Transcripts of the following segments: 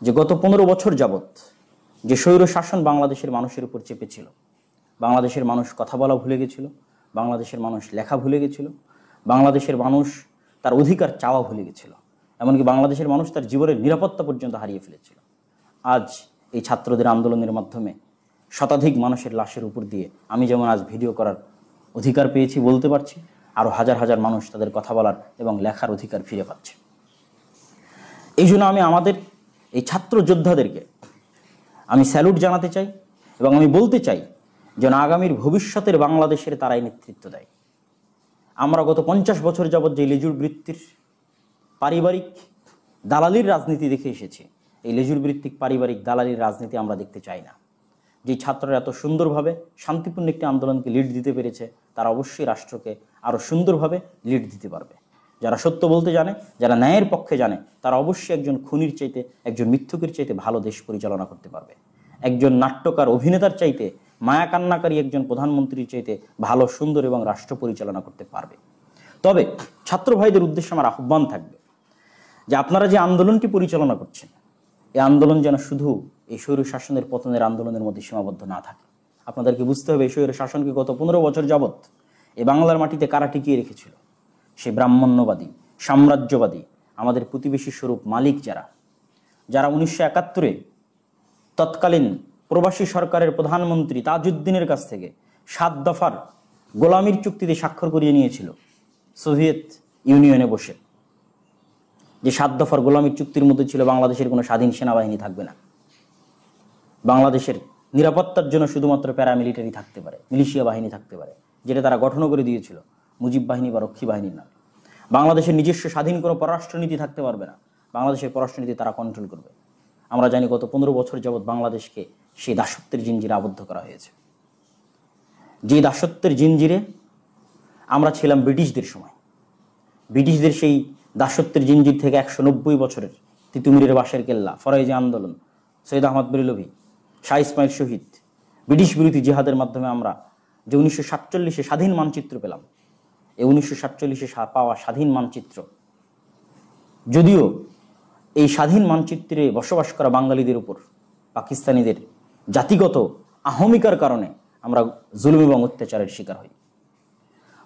যে গত 15 বছর যাবৎ যে স্বৈর শাসন বাংলাদেশের মানুষের উপর চেপেছিল, বাংলাদেশের মানুষ কথা বলা ভুলে গেছিল, বাংলাদেশের মানুষ লেখা ভুলে গেছিল, বাংলাদেশের মানুষ তার অধিকার চাওয়া ভুলে গেছিল, এমনকি বাংলাদেশের মানুষ তার জীবনের নিরাপত্তা পর্যন্ত হারিয়ে ফেলেছিল। আজ এই ছাত্রদের আন্দোলনের মাধ্যমে শতাধিক মানুষের লাশের উপর দিয়ে আমি যেমন আজ ভিডিও করার অধিকার পেয়েছি বলতে পারছি, আরও হাজার হাজার মানুষ তাদের কথা বলার এবং লেখার অধিকার ফিরে পাচ্ছে। এই জন্য আমি আমাদের এই ছাত্র যোদ্ধাদেরকে আমি স্যালুট জানাতে চাই এবং আমি বলতে চাই যেন আগামীর ভবিষ্যতের বাংলাদেশের তারাই নেতৃত্ব দেয়। আমরা গত 50 বছর যাবৎ যে লেজুর বৃত্তির পারিবারিক দালালির রাজনীতি দেখে এসেছি, এই লেজুর বৃত্তিক পারিবারিক দালালির রাজনীতি আমরা দেখতে চাই না। যে ছাত্ররা এত সুন্দরভাবে শান্তিপূর্ণ একটি আন্দোলনকে লিড দিতে পেরেছে, তারা অবশ্যই রাষ্ট্রকে আরও সুন্দরভাবে লিড দিতে পারবে। যারা সত্য বলতে জানে, যারা ন্যায়ের পক্ষে জানে, তারা অবশ্যই একজন খুনির চাইতে, একজন মিথ্যুকের চাইতে ভালো দেশ পরিচালনা করতে পারবে। একজন নাট্যকার অভিনেতার চাইতে, মায়া কান্নাকারী একজন প্রধানমন্ত্রীর চাইতে ভালো, সুন্দর এবং রাষ্ট্র পরিচালনা করতে পারবে। তবে ছাত্র ভাইদের উদ্দেশ্যে আমার আহ্বান থাকবে যে আপনারা যে আন্দোলনটি পরিচালনা করছেন, এই আন্দোলন যেন শুধু এই স্বৈর শাসনের পতনের আন্দোলনের মধ্যে সীমাবদ্ধ না থাকে। আপনাদেরকে বুঝতে হবে এই স্বৈর শাসনকে গত 15 বছর যাবৎ এই বাংলার মাটিতে কারা টিকিয়ে রেখেছিল। সে ব্রাহ্মণ্যবাদী, সাম্রাজ্যবাদী, আমাদের প্রতিবেশী স্বরূপ মালিক যারা 1971-এ তৎকালীন প্রবাসী সরকারের প্রধানমন্ত্রী তাজউদ্দিনের কাছ থেকে 7 দফার গোলামির চুক্তিতে স্বাক্ষর করিয়ে নিয়েছিল সোভিয়েত ইউনিয়নে বসে। যে 7 দফার গোলামির চুক্তির মধ্যে ছিল বাংলাদেশের কোনো স্বাধীন সেনাবাহিনী থাকবে না, বাংলাদেশের নিরাপত্তার জন্য শুধুমাত্র প্যারামিলিটারি থাকতে পারে, মিলিশিয়া বাহিনী থাকতে পারে, যেটা তারা গঠন করে দিয়েছিল মুজিব বাহিনী বা রক্ষী বাহিনীর নামে। বাংলাদেশের নিজস্ব স্বাধীন কোনো পররাষ্ট্রনীতি থাকতে পারবে না, বাংলাদেশের পররাষ্ট্রনীতি তারা কন্ট্রোল করবে। আমরা জানি গত 15 বছর যাবৎ বাংলাদেশকে সেই দাসত্বের জিঞ্জিরে আবদ্ধ করা হয়েছে। যে দাসত্বের জিঞ্জিরে আমরা ছিলাম ব্রিটিশদের সময়, ব্রিটিশদের সেই দাসত্বের জিঞ্জির থেকে 190 বছরের তিতুমিরের বাঁশের কেল্লা, ফরাইজি আন্দোলন, সৈয়দ আহমদ বেরলভী, শাহ ইসমাইল শহীদ, ব্রিটিশ বিরোধী জিহাদের মাধ্যমে আমরা যে 1947-এ স্বাধীন মানচিত্র পেলাম, এই 1947-এ পাওয়া স্বাধীন মানচিত্র, যদিও এই স্বাধীন মানচিত্রে বসবাস করা বাঙালিদের উপর পাকিস্তানিদের জাতিগত আহমিকার কারণে আমরা জুলুম এবং অত্যাচারের শিকার হই।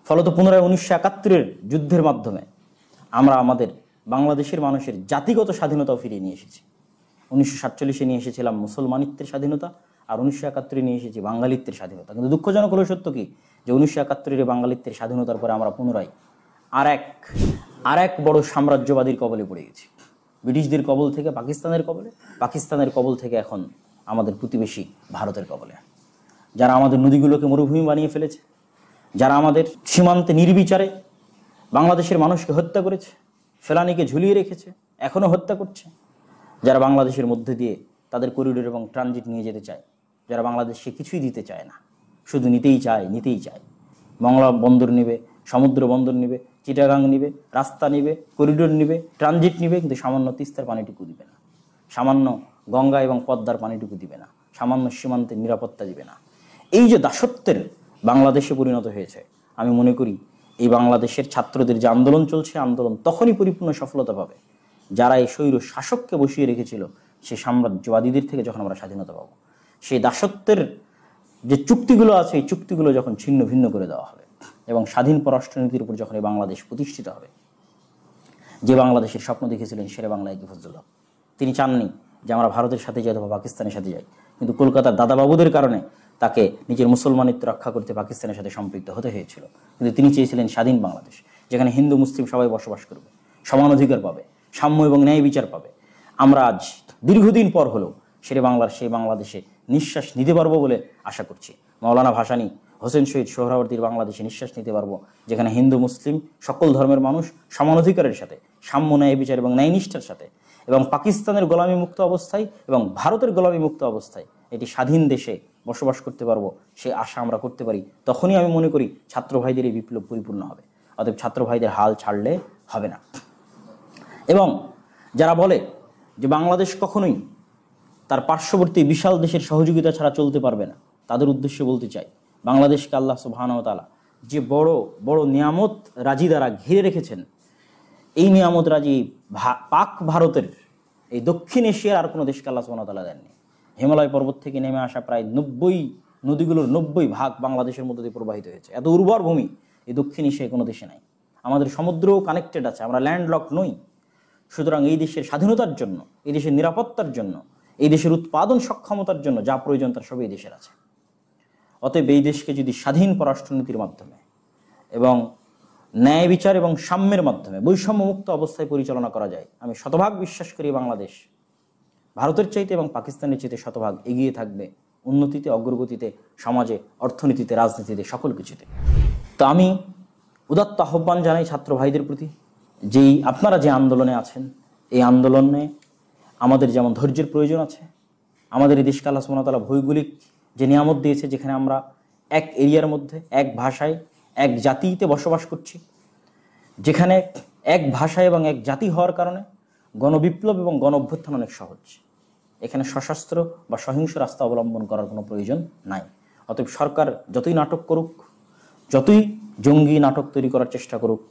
ফলত পুনরায় 1971-এর যুদ্ধের মাধ্যমে আমরা আমাদের বাংলাদেশের মানুষের জাতিগত স্বাধীনতাও ফিরিয়ে নিয়ে এসেছি। 1947-এ নিয়ে এসেছিলাম মুসলমানিত্বের স্বাধীনতা, আর 1971-এ নিয়ে এসেছি বাঙালিত্বের স্বাধীনতা। কিন্তু দুঃখজনক হলো সত্য কি, যে 1971-এর বাঙালিত্বের স্বাধীনতার পরে আমরা পুনরায় আর এক বড় সাম্রাজ্যবাদীর কবলে পড়ে গেছি। ব্রিটিশদের কবল থেকে পাকিস্তানের কবলে, পাকিস্তানের কবল থেকে এখন আমাদের প্রতিবেশী ভারতের কবলে, যারা আমাদের নদীগুলোকে মরুভূমি বানিয়ে ফেলেছে, যারা আমাদের সীমান্তে নির্বিচারে বাংলাদেশের মানুষকে হত্যা করেছে, ফেলানিকে ঝুলিয়ে রেখেছে, এখনও হত্যা করছে, যারা বাংলাদেশের মধ্যে দিয়ে তাদের করিডোর এবং ট্রানজিট নিয়ে যেতে চায়, যারা বাংলাদেশকে কিছুই দিতে চায় না, শুধু নিতেই চায়। মংলা বন্দর নেবে, সমুদ্র বন্দর নেবে, চিটাগাং নেবে, রাস্তা নেবে, করিডোর নেবে, ট্রানজিট নেবে, কিন্তু সামান্য তিস্তার পানিটুকু দিবে না, সামান্য গঙ্গা এবং পদ্মার পানিটুকু দিবে না, সামান্য সীমান্তের নিরাপত্তা দিবে না। এই যে দাসত্বের বাংলাদেশে পরিণত হয়েছে, আমি মনে করি এই বাংলাদেশের ছাত্রদের যে আন্দোলন চলছে, আন্দোলন তখনই পরিপূর্ণ সফলতা পাবে যারা এই স্বৈর শাসককে বসিয়ে রেখেছিল সেই সাম্রাজ্যবাদীদের থেকে যখন আমরা স্বাধীনতা পাবো। সেই দাসত্বের যে চুক্তিগুলো আছে, এই চুক্তিগুলো যখন ছিন্ন ভিন্ন করে দেওয়া হবে এবং স্বাধীন পররাষ্ট্রনীতির উপর যখন এই বাংলাদেশ প্রতিষ্ঠিত হবে। যে বাংলাদেশের স্বপ্ন দেখেছিলেন শেরে বাংলা একে ফজলুল হক, তিনি চাননি যে আমরা ভারতের সাথে যাই অথবা পাকিস্তানের সাথে যাই, কিন্তু কলকাতার দাদাবাবুদের কারণে তাকে নিজের মুসলমানিত্ব রক্ষা করতে পাকিস্তানের সাথে সম্পৃক্ত হতে হয়েছিল। কিন্তু তিনি চেয়েছিলেন স্বাধীন বাংলাদেশ, যেখানে হিন্দু মুসলিম সবাই বসবাস করবে, সমান অধিকার পাবে, সাম্য এবং ন্যায় বিচার পাবে। আমরা আজ দীর্ঘদিন পর হলেও শেরে বাংলার সেই বাংলাদেশে নিঃশ্বাস নিতে পারবো বলে আশা করছি। মাওলানা ভাসানী, হোসেন শহীদ সোহরাওয়ার্দীর বাংলাদেশে নিঃশ্বাস নিতে পারবো, যেখানে হিন্দু মুসলিম সকল ধর্মের মানুষ সমান অধিকারের সাথে, সাম্য ন্যায় বিচার এবং ন্যায়নিষ্ঠার সাথে, এবং পাকিস্তানের গোলামি মুক্ত অবস্থায় এবং ভারতের গোলামি মুক্ত অবস্থায় এটি স্বাধীন দেশে বসবাস করতে পারবো, সে আশা আমরা করতে পারি। তখনই আমি মনে করি ছাত্র ভাইদের এই বিপ্লব পরিপূর্ণ হবে। অতএব ছাত্র ভাইদের হাল ছাড়লে হবে না। এবং যারা বলে যে বাংলাদেশ কখনোই তার পার্শ্ববর্তী বিশাল দেশের সহযোগিতা ছাড়া চলতে পারবে না, তাদের উদ্দেশ্যে বলতে চাই, বাংলাদেশকে আল্লাহ সুবহানাহু ওয়া তাআলা যে বড় বড় নিয়ামত রাজি দ্বারা ঘিরে রেখেছেন, এই নিয়ামত রাজি পাক ভারতের এই দক্ষিণ এশিয়ার আর কোনো দেশকে আল্লাহ সুবহানাহু ওয়া তাআলা দেননি। হিমালয় পর্বত থেকে নেমে আসা প্রায় 90 নদীগুলোর 90 ভাগ বাংলাদেশের মধ্যে দিয়ে প্রবাহিত হয়েছে। এত উর্বর ভূমি এই দক্ষিণ এশিয়ায় কোনো দেশে নাই। আমাদের সমুদ্রও কানেক্টেড আছে, আমরা ল্যান্ডলক নই। সুতরাং এই দেশের স্বাধীনতার জন্য, এই দেশের নিরাপত্তার জন্য, এই দেশের উৎপাদন সক্ষমতার জন্য যা প্রয়োজন তার সবই এই দেশের আছে। অতএব এই দেশকে যদি স্বাধীন পররাষ্ট্রনীতির মাধ্যমে এবং ন্যায় বিচার এবং সাম্যের মাধ্যমে বৈষম্যমুক্ত অবস্থায় পরিচালনা করা যায়, আমি শতভাগ বিশ্বাস করি বাংলাদেশ ভারতের চাইতে এবং পাকিস্তানের চাইতে শতভাগ এগিয়ে থাকবে উন্নতিতে, অগ্রগতিতে, সমাজে, অর্থনীতিতে, রাজনীতিতে, সকল কিছুতে। তো আমি উদাত্ত আহ্বান জানাই ছাত্র ভাইদের প্রতি, আপনারা যে আন্দোলনে আছেন, এই আন্দোলনে আমাদের যেমন ধৈর্যের প্রয়োজন আছে, আমাদের এই দেশকে আল্লাহ সুবহানাহু ওয়া তাআলা ভৌগোলিক যে নিয়ামত দিয়েছে, যেখানে আমরা এক এরিয়ার মধ্যে এক ভাষায় এক জাতিতে বসবাস করছি, যেখানে এক ভাষা এবং এক জাতি হওয়ার কারণে গণবিপ্লব এবং গণ অভ্যুত্থান অনেক সহজ। এখানে সশস্ত্র বা সহিংস রাস্তা অবলম্বন করার কোনো প্রয়োজন নাই। অতএব সরকার যতই নাটক করুক, যতই জঙ্গি নাটক তৈরি করার চেষ্টা করুক,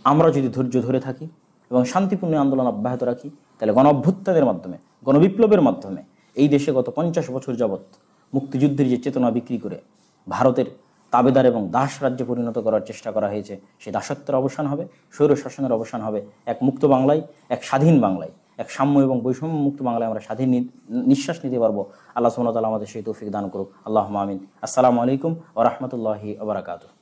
আমরা যদি ধৈর্য ধরে থাকি এবং শান্তিপূর্ণ আন্দোলন অব্যাহত রাখি, তাহলে গণ অভ্যুত্থানের মাধ্যমে, গণবিপ্লবের মাধ্যমে এই দেশে গত 50 বছর যাবৎ মুক্তিযুদ্ধের যে চেতনা বিক্রি করে ভারতের তাবেদার এবং দাস রাজ্যে পরিণত করার চেষ্টা করা হয়েছে, সেই দাসত্বের অবসান হবে, স্বৈর শাসনের অবসান হবে। এক মুক্ত বাংলায়, এক স্বাধীন বাংলায়, এক সাম্য এবং বৈষম্য মুক্ত বাংলায় আমরা স্বাধীন নিঃশ্বাস নিতে পারবো। আল্লাহ সুবহানাহু ওয়া তাআলা আমাদের সেই তৌফিক দান করুক। আল্লাহুম্মা আমিন। আসসালামু আলাইকুম ওয়া রাহমাতুল্লাহি ওয়া বারাকাতুহু।